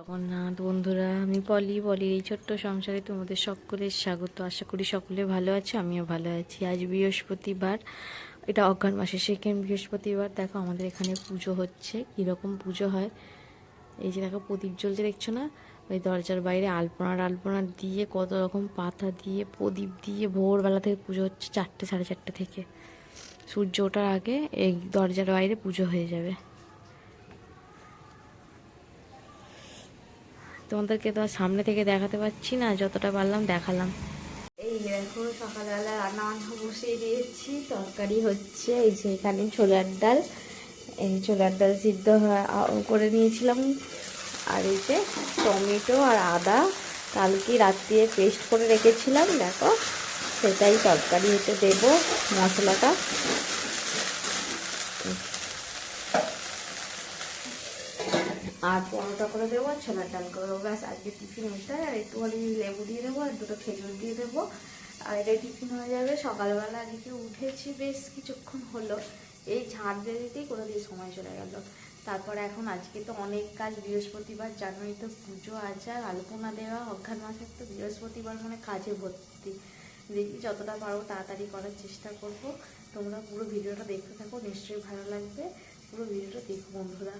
জগন্নাথ বন্ধুরা, আমি পলির এই ছোট্ট সংসারে তোমাদের সকলের স্বাগত। আশা করি সকলে ভালো আছে, আমিও ভালো আছি। আজ বৃহস্পতিবার, এটা অঘ্রাণ মাসের সেকেন্ড বৃহস্পতিবার। দেখো আমাদের এখানে পুজো হচ্ছে। কীরকম পুজো হয় এই যে দেখো, প্রদীপ জ্বলছে দেখছো না? ওই দরজার বাইরে আলপনা দিয়ে, কত রকম পাতা দিয়ে, প্রদীপ দিয়ে ভোরবেলা থেকে পুজো হচ্ছে। 4টে 4:30 থেকে সূর্য ওঠার আগে এই দরজার বাইরে পুজো হয়ে যাবে। তোমাদেরকে তো আর সামনে থেকে দেখাতে পারছি না, যতটা পারলাম দেখালাম। এই দেখো সকালবেলা রান্না বান্না বসিয়ে দিয়েছি, তরকারি হচ্ছে। এই যে এখানে ছোলার ডাল, এই ছোলার ডাল সিদ্ধ করে নিয়েছিলাম। আর এই যে টমেটো আর আদা কালকে রাত্রিরে পেস্ট করে রেখেছিলাম, দেখো সেটাই তরকারি হতে দেবো। মশলাটা আর পরোটা করে দেবো, আর ছোলার ডাল করে দেবো। ব্যাস আজকে টিফিন ওইটাই। আর একটুখানি লেবু দিয়ে দেবো, আর দুটো খেজুর দিয়ে দেবো, আর এটাই টিফিন হয়ে যাবে। সকালবেলা আজকে উঠেছি বেশ কিছুক্ষণ হলো, এই ঝাঁট দিয়ে দিতেই কোনো দিয়ে সময় চলে গেল। তারপরে এখন আজকে তো অনেক কাজ, বৃহস্পতিবার জানুয়ারি তো পুজো আছে, আর আলপনা দেওয়া, অঘ্রাণ মাসের তো বৃহস্পতিবার মানে কাজে ভর্তি। দেখি যতটা পারবো তাড়াতাড়ি করার চেষ্টা করব। তোমরা পুরো ভিডিওটা দেখতে থাকো, নিশ্চয়ই ভালো লাগবে। পুরো ভিডিওটা দেখো বন্ধুরা।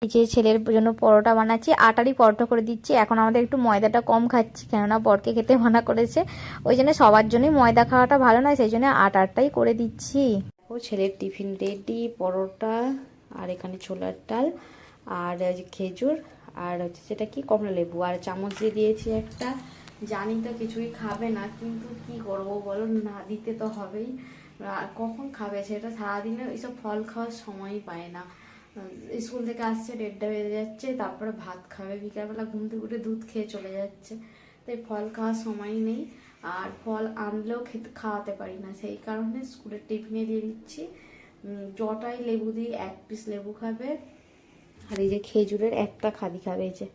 এই যে ছেলের জন্য পরোটা বানাচ্ছি, আটারই পরোটা করে দিচ্ছি। এখন আমাদের একটু ময়দাটা কম খাচ্ছি, কেননা বরকে খেতে মানা করেছে। ওই জন্য সবার জন্যই ময়দা খাওয়াটা ভালো নয়, সেই জন্য আটারটাই করে দিচ্ছি। ও ছেলের টিফিন রেডি, পরোটা আর এখানে ছোলার ডাল আর খেজুর আর হচ্ছে সেটা কি কমলা লেবু, আর চামচ দিয়ে দিয়েছি একটা। জানি তো কিছুই খাবে না, কিন্তু কি করবো বলো, না দিতে তো হবেই। আর কখন খাবে সেটা, সারাদিনে এইসব ফল খাওয়ার সময়ই পায় না। স্কুল থেকে আসছে 1:30 বেজে যাচ্ছে, তারপরে ভাত খাবে, বিকালবেলা ঘুম থেকে উঠে দুধ খেয়ে চলে যাচ্ছে। তাই ফল খাওয়ার সময় নেই, আর ফল আনলেও খাওয়াতে পারি না, সেই কারণে স্কুলের টিফিনে দিয়ে দিচ্ছি। জটাই লেবু দিই, 1 পিস লেবু খাবে, আর এই যে খেজুরের একটা খাদি খাবে, এই যে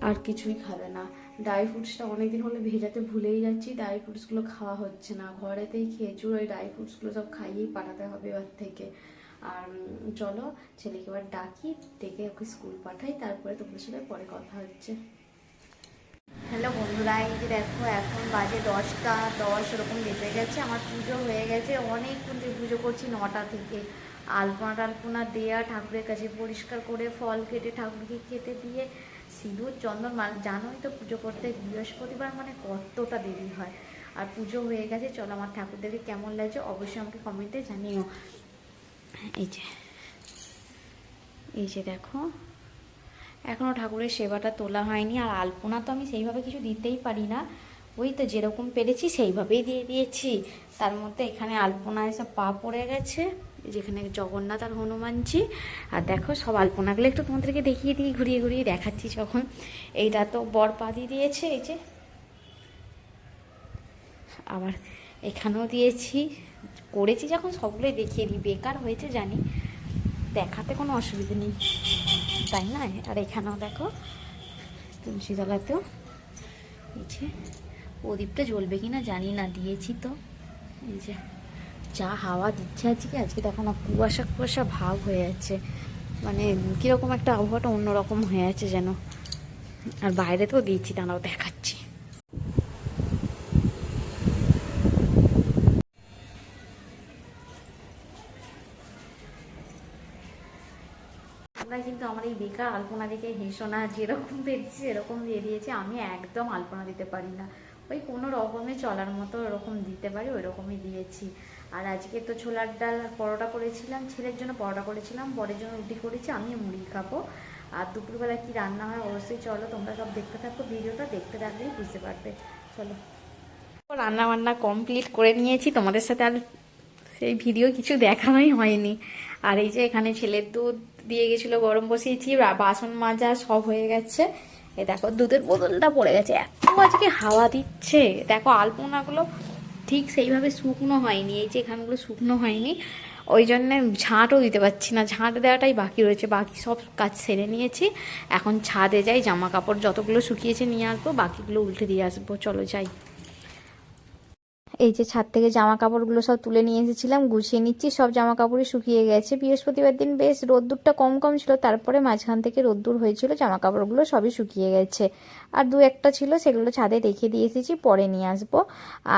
আর কিছুই খাবে না। ড্রাই ফ্রুটসটা অনেকদিন হলে ভেজাতে ভুলেই যাচ্ছি, ড্রাই ফ্রুটসগুলো খাওয়া হচ্ছে না। ঘরেতেই খেজুর ওই ড্রাই ফ্রুটসগুলো সব খাইয়েই পাঠাতে হবে এবার থেকে। আর চলো ছেলেকে এবার ডাকি, ডেকে ওকে স্কুল পাঠাই, তারপরে তোমাদের সাথে পরে কথা হচ্ছে। হ্যালো বন্ধুরা, এই যে দেখো এখন বাজে 10টা 10 ওরকম বেজে গেছে। আমার পুজো হয়ে গেছে, অনেকক্ষণ থেকে পুজো করছি, 9টা থেকে। আলপনা দেওয়া, ঠাকুরের কাছে পরিষ্কার করে ফল কেটে ঠাকুরকে খেতে দিয়ে, সিঁদুর চন্দন জানোই তো পুজো করতে বৃহস্পতিবার মানে কতটা দেরি হয়। আর পুজো হয়ে গেছে, চলো আমার ঠাকুরদেরকে কেমন লাগছে অবশ্যই আমাকে কমেন্টে জানিও। এই যে দেখো এখনও ঠাকুরের সেবাটা তোলা হয়নি, আর আলপনা তো আমি সেইভাবে কিছু দিতেই পারি না, ওই তো যেরকম পেরেছি সেইভাবেই দিয়ে দিয়েছি। তার মধ্যে এখানে আলপনা এসব পা পড়ে গেছে, যেখানে জগন্নাথ আর হনুমানজি। আর দেখো সব আলপনাগুলো একটু তোমাদেরকে দেখিয়ে দিই, ঘুরিয়ে ঘুরিয়ে দেখাচ্ছি যখন। এইটা তো বর পা দিয়ে দিয়েছে, এই যে আবার এখানেও দিয়েছি। করেছি যখন সবগুলোই দেখিয়ে দিই, বেকার হয়েছে জানি, দেখাতে কোনো অসুবিধা নেই, তাই না? আর এখানেও দেখো তুলসী তলাতেও এই যে প্রদীপটা জ্বলবে কি না জানি না, দিয়েছি তো। এই যে যা হাওয়া দিচ্ছে আজকে, আজকে দেখো না কুয়াশা কুয়াশা ভাব হয়ে যাচ্ছে, মানে কীরকম একটা আবহাওয়াটা অন্যরকম হয়ে আছে যেন। আর বাইরে তো দিয়েছি, তারাও দেখাচ্ছি। তোমরা কিন্তু আমার এই বেকার আলপনা দেখে হেসো না, যেরকম পেরেছি সেরকম দিয়ে দিয়েছি। আমি একদম আলপনা দিতে পারি না, ওই কোনো রকমে চলার মতো ওরকম দিতে পারি, ওই রকমই দিয়েছি। আর আজকে তো ছোলার ডাল আর পরোটা করেছিলাম, ছেলের জন্য পরোটা করেছিলাম, বরের জন্য রুটি করেছি, আমি মুড়ি খাবো। আর দুপুরবেলা কি রান্না হয় অবশ্যই চলো তোমরা সব দেখতে থাকো, ভিডিওটা দেখতে থাকলেই বুঝতে পারবে। চলো, রান্না বান্না কমপ্লিট করে নিয়েছি, তোমাদের সাথে আর সেই ভিডিও কিছু দেখানোই হয়নি। আর এই যে এখানে ছেলের দুধ দিয়ে গেছিলো, গরম বসিয়েছি, বাসন মাজা সব হয়ে গেছে। এই দেখো দুধের বোতলটা পড়ে গেছে, এত আজকে হাওয়া দিচ্ছে। দেখো আলপনাগুলো ঠিক সেইভাবে শুকনো হয়নি, এই যে এখানগুলো শুকনো হয়নি, ওই জন্যে ঝাঁটও দিতে পারছি না। ঝাঁট দেওয়াটাই বাকি রয়েছে, বাকি সব কাজ সেরে নিয়েছি। এখন ছাদে যাই, জামা কাপড় যতগুলো শুকিয়েছে নিয়ে আসবো, বাকিগুলো উল্টে দিয়ে আসবো। চলো যাই। এই যে ছাদ থেকে জামা কাপড়গুলো সব তুলে নিয়ে এসেছিলাম, গুছিয়ে নিচ্ছি। সব জামা কাপড়ই শুকিয়ে গেছে। বৃহস্পতিবার দিন বেশ রোদ্দুরটা কম কম ছিল, তারপরে মাঝখান থেকে রোদ্দুর হয়েছিল, জামা কাপড়গুলো সবই শুকিয়ে গেছে। আর দু একটা ছিল, সেগুলো ছাদে রেখে দিয়ে এসেছি, পরে নিয়ে আসবো।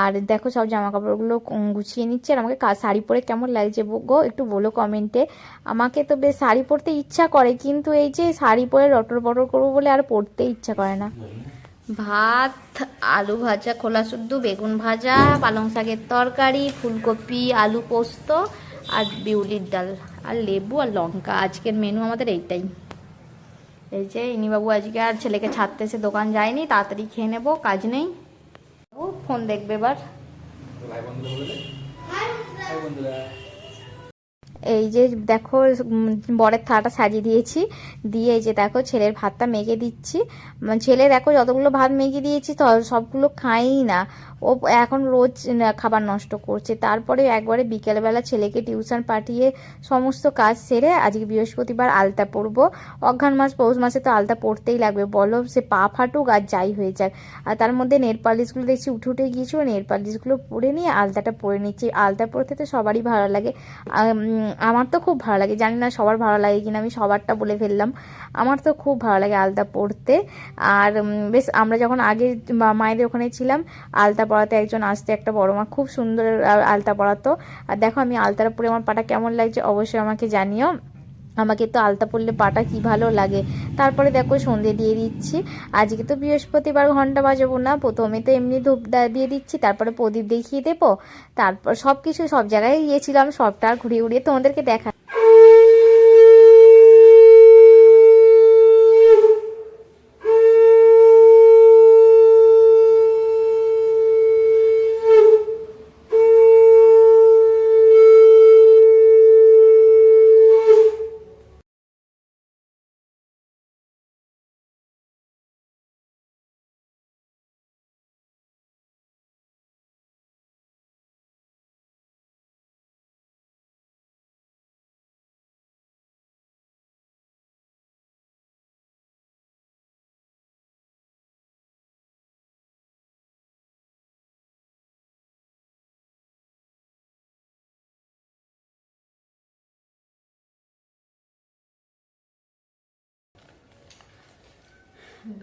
আর দেখো সব জামা কাপড়গুলো গুছিয়ে নিচ্ছি। আর আমাকে শাড়ি পরে কেমন লাগছে গো একটু বলো কমেন্টে। আমাকে তো বেশ শাড়ি পরতে ইচ্ছা করে, কিন্তু এই যে শাড়ি পরে রটর বটর করবো বলে আর পরতে ইচ্ছা করে না। ভাত, আলু ভাজা, খোলা শুদ্ধ, বেগুন ভাজা, পালং শাকের তরকারি, ফুলকপি আলু পোস্ত আর বিউলির ডাল আর লেবু আর লঙ্কা। আজকের মেনু আমাদের এইটাই। এই যে ইনিবাবু আজকে আর ছেলেকে ছাড়তে এসে দোকান যায়নি, তাড়াতাড়ি খেয়ে নেবো, কাজ নেই। ও ফোন দেখবে এবার। এই যে দেখো বরের থালাটা সাজিয়ে দিয়েছি, দিয়ে এই যে দেখো ছেলের ভাতটা মেখে দিচ্ছি। ছেলে দেখো যতগুলো ভাত মেখে দিয়েছি সবগুলো খাইই না, ও এখন রোজ খাবার নষ্ট করছে। তারপরে একবারে বিকেলবেলা ছেলেকে টিউশন পাঠিয়ে সমস্ত কাজ সেরে আজকে বৃহস্পতিবার আলতা পরবো। অঘ্রাণ মাস পৌষ মাসে তো আলতা পরতেই লাগবে, বলো সে পা ফাটুক আর যাই হয়ে যাক। আর তার মধ্যে নেল পালিশগুলো দেখছি উঠে উঠে গিয়েছিল, নেল পালিশগুলো পরে নিয়ে আলতাটা পরে নিচ্ছি। আলতা পরতে তো সবারই ভালো লাগে, আমার তো খুব ভালো লাগে। জানি না সবার ভালো লাগে কিনা, আমি সবারটা বলে ফেললাম। আমার তো খুব ভালো লাগে আলতা পরতে। আর বেশ আমরা যখন আগে মায়েদের ওখানে ছিলাম, আলতা পরাতে একজন আসতো, একটা বড় মা, খুব সুন্দর আলতা পরাতো। আর দেখো আমি আলতাটা পরে আমার পাটা কেমন লাগছে অবশ্যই আমাকে জানিও। আমাকে তো আলতা পরলে পাটা কি ভালো লাগে। তারপরে দেখো সন্ধে দিয়ে দিচ্ছি। আজকে তো বৃহস্পতিবার, ঘন্টা বাজাবো না, প্রথমে তো এমনি ধূপ দিয়ে দিচ্ছি, তারপরে প্রদীপ দেখিয়ে দেবো। তারপর সব কিছু সব জায়গায় গিয়েছিলাম, সবটা ঘুরিয়ে ঘুরিয়ে তোমাদেরকে দেখা।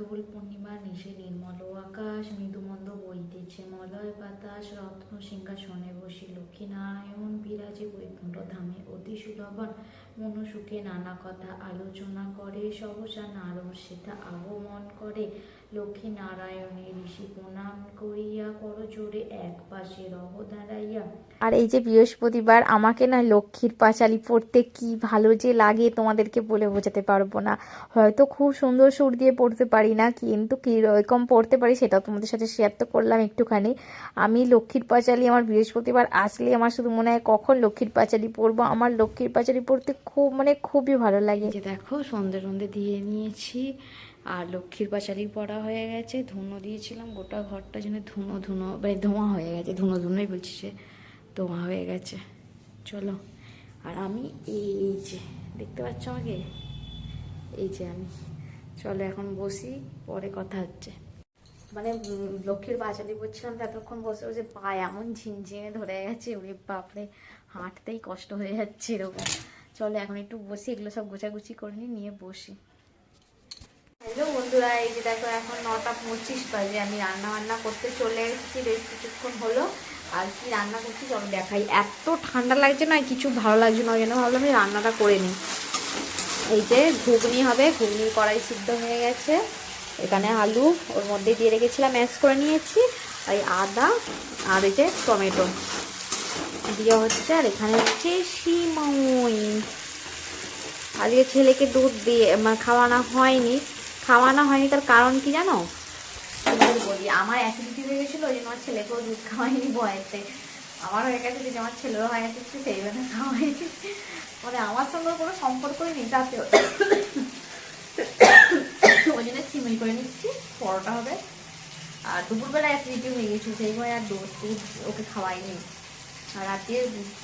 দোল পূর্ণিমা নিশে নির্মল আকাশ, মৃদুমন্দ বইতেছে মলয় বাতাস, রত্ন সিংহাসনে বসি লক্ষ্মীনারায়ণ বিরাজে বৈকুণ্ঠ ধামে অতি সুলভন। মনুসুখে নানা কথা আলোচনা করে, সহসা নারদ সেটা আগমন করে। লক্ষ্মী নারায়ণের ঋষি প্রণাম করিয়া কর জোরে এক পাশে রহ দাঁড়াইয়া। আর এই যে বৃহস্পতিবার, আমাকে না লক্ষ্মীর পাঁচালি পড়তে কি ভালো যে লাগে তোমাদেরকে বলে বোঝাতে পারবো না। হয়তো খুব সুন্দর সুর দিয়ে পড়তে পারি না, কিন্তু কীরকম পড়তে পারি সেটাও তোমাদের সাথে শেয়ার তো করলাম একটুখানি। আমি লক্ষ্মীর পাঁচালি, আমার বৃহস্পতিবার আসলে আমার শুধু মনে হয় কখন লক্ষ্মীর পাঁচালি পড়বো। আমার লক্ষ্মীর পাঁচালি পড়তে খুব খুবই ভালো লাগে। যে দেখো সন্ধে টন্ধে দিয়ে নিয়েছি, আর লক্ষ্মীর পাঁচালি পড়া হয়ে গেছে। ধুনো দিয়েছিলাম, গোটা ঘরটা যেন ধুনো ধুনো মানে ধোঁয়া হয়ে গেছে, ধুনো ধুনোই বলছি, সে ধোঁয়া হয়ে গেছে। চলো, আর আমি এই যে দেখতে পাচ্ছ আমাকে, এই যে আমি, চলো এখন বসি, পরে কথা হচ্ছে। মানে লক্ষ্মীর পাঁচালি পড়ছিলাম, এতক্ষণ বসে বসে পায়ে এমন ঝিমঝিমে ধরে গেছে, ওরে বাপরে, হাঁটতেই কষ্ট হয়ে যাচ্ছে এরকম। চলো এখন একটু বসি, এগুলো সব গোছাগুছি করে নিয়ে বসি। হ্যালো বন্ধুরা, এই যে দেখো এখন 9টা 25 বাজে, আমি রান্না বান্না করতে চলে এসেছি, বেশ কিছুক্ষণ হলো। আর কি রান্না করছি চলো দেখাই। এত ঠান্ডা লাগছে না, কিছু ভালো লাগছে না, ওই জন্য ভাবলাম আমি রান্নাটা করে নিই। এই যে ঘুগনি হবে, ঘুগনির কড়াই সিদ্ধ হয়ে গেছে, এখানে আলু ওর মধ্যে দিয়ে রেখেছিলাম, ম্যাশ করে নিয়েছি, আর আদা আর এই যে টমেটো দিয়ে হচ্ছে। আর এখানে হচ্ছে সিমই। আজকে ছেলেকে দুধ দিয়ে খাওয়ানো হয়নি, তার কারণ কি জানো বলি, আমার অ্যাসিডিটি হয়ে গেছিলো, ওই জন্য আমার ছেলেকেও দুধ খাওয়াইনি ভয়েতে। আমার হয়ে গেছে যে আমার ছেলেরও হয়ে গেছে, সেই জন্য খাওয়াইনি। মানে আমার সঙ্গে কোনো সম্পর্কই নেই তাতে, ওই জন্য সিমই করে নিচ্ছি, পরোটা হবে। আর দুপুরবেলা অ্যাসিডিটি হয়ে গেছিলো, সেই ভয়ে আর দুধ ওকে খাওয়াইনি। আর রাতে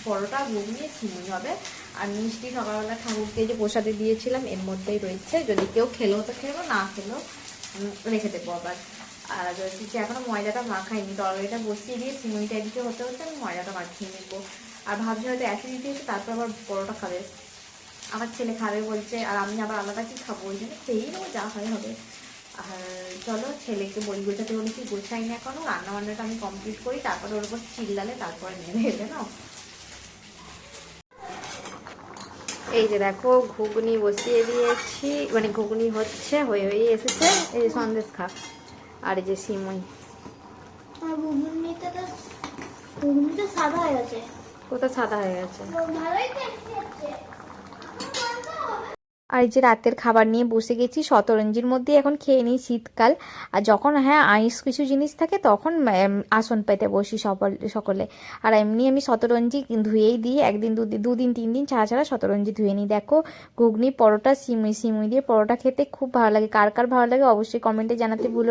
পরোটা ঘুগনি সিমই হবে। আর মিষ্টি সকালবেলা ঠাকুরকে যে প্রসাদে দিয়েছিলাম এর মধ্যেই রয়েছে, যদি কেউ খেলেও তো খেলো, না খেলেও রেখে দেবো আবার। আর হচ্ছে এখনো ময়দাটা মাখাইনি, তরকারিটা বসিয়ে দিয়ে সিমুইটা এদিকে হতে হতে আমি ময়দাটা মাখিয়ে নিবো। আর ভাবছি হয়তো অ্যাসিডিটি এসে তারপর আবার পরোটা খাবে, আমার ছেলে খাবে বলছে, আর আমি আবার আলাদা কি খাবো, ওই জন্য খেয়েই নেবো, যা হয় হবে। আর চলো ছেলেকে বই গোছাতে বলেছি, গোছাই না এখনো, রান্নাবান্নাটা আমি কমপ্লিট করি, তারপরে ওর উপর চিল্লালে তারপরে নেমে এলে না। এই যে দেখো ঘুগনি বসিয়ে দিয়েছি, মানে ঘুগনি হচ্ছে, হয়ে এসেছে। এই যে সন্দেশ খা, আর এই যে সিমুই। ঘুগনিটা সাদা হয়ে গেছে, কোথাও সাদা হয়ে গেছে। ভালোই টেস্টি হচ্ছে। আর এই যে রাতের খাবার নিয়ে বসে গেছি, শতরঞ্জির মধ্যে এখন খেয়ে নিই, শীতকাল। আর যখন হ্যাঁ আইস কিছু জিনিস থাকে তখন আসন পেতে বসি সকলে। আর এমনি আমি শতরঞ্জি ধুয়েই দিই, একদিন দুদিন 3 দিন ছাড়া ছাড়া শতরঞ্জি ধুয়ে নিই। দেখো ঘুগনি, পরোটা, সিমুই দিয়ে পরোটা খেতে খুব ভালো লাগে। কার কার ভালো লাগে অবশ্যই কমেন্টে জানাতে ভুলো